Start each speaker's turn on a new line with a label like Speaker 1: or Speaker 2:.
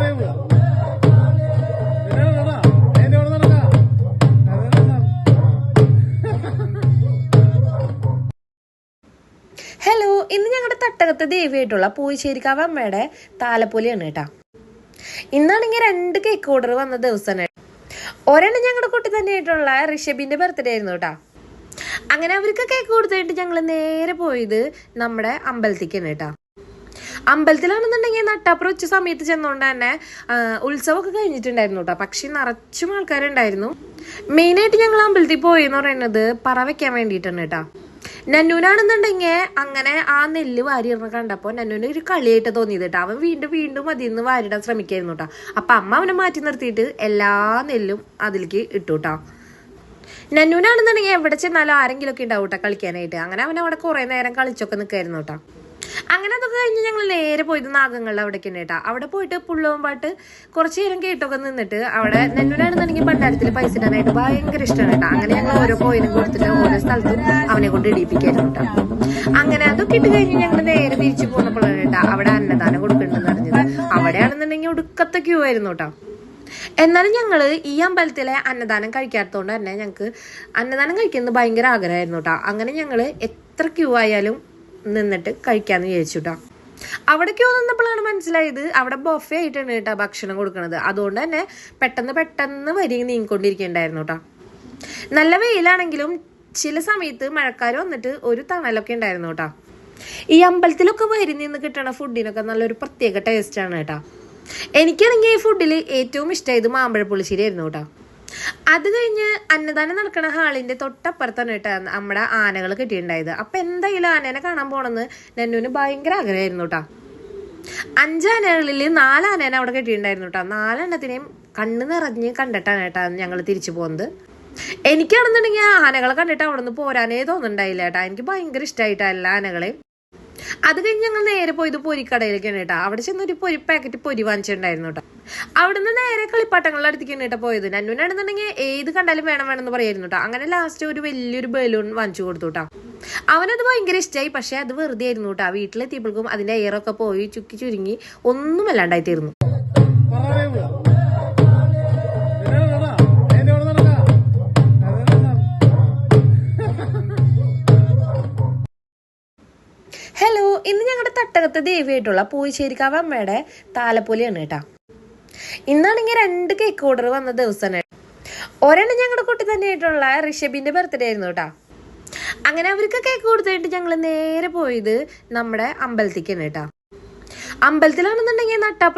Speaker 1: Hello, ഇന്ന് ഞങ്ങളുടെ തട്ടകത്ത് ദേവിയായിട്ടുള്ള പൂശ്ശേരിക്കാവ് അമ്മയുടെ താലപ്പൊലിയാണ് കേട്ടാ. ഇന്നാണെങ്കിൽ 2 കേക്ക് ഓർഡർ വന്ന ദിവസമാണ്. ഒരെണ്ണം ഞങ്ങളുടെ കുട്ടി തന്നെയായിട്ടുള്ള ഋഷഭിന്റെ ബർത്ത്ഡേ ആയിരുന്നു കേട്ടാ. അങ്ങനെ അവർക്ക് കേക്ക് കൊടുത്തിട്ട് ഞങ്ങൾ നേരെ പോയത് നമ്മുടെ അമ്പലത്തിക്കാണ് കേട്ടാ. അമ്പലത്തിലാണെന്നുണ്ടെങ്കിൽ നട്ടാപ്പുറം ഉച്ച സമയത്ത് ചെന്നോണ്ട് തന്നെ ഉത്സവമൊക്കെ കഴിഞ്ഞിട്ടുണ്ടായിരുന്നു കേട്ടോ. പക്ഷെ നിറച്ചും ആൾക്കാരുണ്ടായിരുന്നു. മെയിനായിട്ട് ഞങ്ങൾ അമ്പലത്തിൽ പോയെന്ന് പറയുന്നത് പറ വെക്കാൻ വേണ്ടിയിട്ടാണ് കേട്ടാ. നന്നൂനാണെന്നുണ്ടെങ്കിൽ അങ്ങനെ ആ നെല്ല് വാരിയിടുന്ന കണ്ടപ്പോൾ നന്നൂന് ഒരു കളിയായിട്ട് തോന്നിയത് കേട്ടോ. അവൻ വീണ്ടും അതിന്ന് വാരിടാൻ ശ്രമിക്കായിരുന്നു കേട്ടോ. അപ്പൊ അമ്മ അവനെ മാറ്റി നിർത്തിയിട്ട് എല്ലാ നെല്ലും അതിലേക്ക് ഇട്ടു കേട്ടോ. നന്നൂനാണെന്നുണ്ടെങ്കിൽ എവിടെ ചെന്നാലും ആരെങ്കിലും ഒക്കെ ഉണ്ടാവും കേട്ടോ കളിക്കാനായിട്ട്. അങ്ങനെ അവൻ അവിടെ കുറെ നേരം കളിച്ചൊക്കെ നിൽക്കായിരുന്നു കേട്ടോ. അങ്ങനെ അതൊക്കെ കഴിഞ്ഞ് ഞങ്ങൾ നേരെ പോയത് നാഗങ്ങളുടെ അവിടേക്ക് തന്നെ കേട്ടാ. അവിടെ പോയിട്ട് പുള്ളവും പാട്ട് കുറച്ചു നേരം കേട്ടൊക്കെ നിന്നിട്ട് അവിടെ നെന്നൂനാണെന്നുണ്ടെങ്കിൽ ഭണ്ഡാരത്തിൽ പൈസ ഇടാനായിട്ട് ഭയങ്കര ഇഷ്ടമാണ് കേട്ടോ. അങ്ങനെ ഞങ്ങൾ ഓരോ കോയിനും കൊടുത്തിട്ട് ഓരോ സ്ഥലത്തും അവനെ കൊണ്ട് ഇടിപ്പിക്കായിരുന്നു കേട്ടോ. അങ്ങനെ അതൊക്കെ ഇട്ട് കഴിഞ്ഞ് ഞങ്ങൾ നേരെ തിരിച്ചു പോന്നപ്പോഴാണ് കേട്ടാ അവിടെ അന്നദാനം കൊടുക്കണ്ടെന്ന് അറിഞ്ഞത്. അവിടെയാണെന്നുണ്ടെങ്കിൽ ഒടുക്കത്തെ ക്യൂ ആയിരുന്നു കേട്ടോ. എന്നാലും ഞങ്ങൾ ഈ അമ്പലത്തിലെ അന്നദാനം കഴിക്കാത്തതുകൊണ്ട് തന്നെ ഞങ്ങൾക്ക് അന്നദാനം കഴിക്കുന്നത് ഭയങ്കര ആഗ്രഹമായിരുന്നു കേട്ടോ. അങ്ങനെ ഞങ്ങൾ എത്ര ക്യൂ ആയാലും നിന്നിട്ട് കഴിക്കാന്ന് വിചാരിച്ചു കേട്ടോ. അവിടെ ക്യൂ നിന്നപ്പോഴാണ് മനസ്സിലായത് അവിടെ ബൊഫേ ആയിട്ടാണ് കേട്ടോ ഭക്ഷണം കൊടുക്കണത്. അതുകൊണ്ട് തന്നെ പെട്ടെന്ന് വരി നീങ്ങിക്കൊണ്ടിരിക്കണ്ടായിരുന്നു കേട്ടോ. നല്ല വെയിലാണെങ്കിലും ചില സമയത്ത് മഴക്കാർ വന്നിട്ട് ഒരു തണലൊക്കെ ഉണ്ടായിരുന്നു കേട്ടോ. ഈ അമ്പലത്തിലൊക്കെ വരി നിന്ന് കിട്ടണ ഫുഡിനൊക്കെ നല്ലൊരു പ്രത്യേക ടേസ്റ്റാണ് കേട്ടോ. എനിക്കാണെങ്കിൽ ഈ ഫുഡിൽ ഏറ്റവും ഇഷ്ടമായത് മാമ്പഴ പുളിശ്ശേരി ആയിരുന്നു കേട്ടോ. അത് കഴിഞ്ഞ് അന്നദാനം നടക്കണ ഹാളിന്റെ തൊട്ടപ്പുറത്താണ് കേട്ടോ നമ്മുടെ ആനകൾ കെട്ടിയിട്ടുണ്ടായത്. അപ്പൊ എന്തായാലും ആനേനെ കാണാൻ പോണെന്ന് നന്നൂന് ഭയങ്കര ആഗ്രഹമായിരുന്നു കേട്ടോ. 5 ആനകളിൽ 4 ആനേനെ അവിടെ കെട്ടിയിട്ടുണ്ടായിരുന്നു കേട്ടോ. 4 എണ്ണത്തിനെയും കണ്ണ് നിറഞ്ഞ് കണ്ടിട്ടാണ് കേട്ടോ ഞങ്ങൾ തിരിച്ചു പോകുന്നത്. എനിക്കാണെന്നുണ്ടെങ്കിൽ ആനകളെ കണ്ടിട്ട് അവിടെ നിന്ന് പോരാനേ തോന്നുന്നുണ്ടായില്ല കേട്ടോ. എനിക്ക് ഭയങ്കര ഇഷ്ടമായിട്ടാ എല്ലാ ആനകളെയും. അത് കഴിഞ്ഞ് ഞങ്ങൾ നേരെ പോയത് പൊരിക്കടയിലേക്കാണ് കേട്ടോ. അവിടെ ചെന്ന് ഒരു പാക്കറ്റ് പൊരി വാങ്ങിച്ചിട്ടുണ്ടായിരുന്നു കേട്ടോ. അവിടുന്ന് നേരെ കളിപ്പാട്ടങ്ങളുടെ അടുത്തേക്കാണ് കേട്ടോ പോയത്. നന്നൂനാണെന്നുണ്ടെങ്കിൽ ഏത് കണ്ടാലും വേണമെന്ന് പറയായിരുന്നു കേട്ടോ. അങ്ങനെ ലാസ്റ്റ് ഒരു വലിയൊരു ബലൂൺ വാങ്ങിച്ചു കൊടുത്തു കേട്ടോ. അവനത് ഭയങ്കര ഇഷ്ടമായി. പക്ഷെ അത് വെറുതെ ആയിരുന്നു കേട്ടോ. വീട്ടിലെത്തിയപ്പോഴേക്കും അതിന്റെ എയറൊക്കെ പോയി ചുരുങ്ങി ഒന്നുമല്ലാണ്ടായി തീർന്നു. ഹലോ, ഇന്ന് ഞങ്ങളുടെ തട്ടകത്ത് ദേവിയായിട്ടുള്ള പൂശ്ശേരിക്കാവ് അമ്മയുടെ താലപ്പൊലിയാണ് കേട്ടാ. ഇന്നാണെങ്കിൽ 2 കേക്ക് ഓർഡർ വന്ന ദിവസമാണ്. ഒരെണ്ണം ഞങ്ങളുടെ കുട്ടി തന്നെയായിട്ടുള്ള ഋഷഭിന്റെ ബർത്ത്ഡേ ആയിരുന്നു കേട്ടാ. അങ്ങനെ അവർക്ക് കേക്ക് കൊടുത്തിട്ട് ഞങ്ങൾ നേരെ പോയത് നമ്മുടെ അമ്പലത്തിക്കാണ് കേട്ടാ. അമ്പലത്തിലാണെന്നുണ്ടെങ്കിൽ നട്ടാപ്പുറം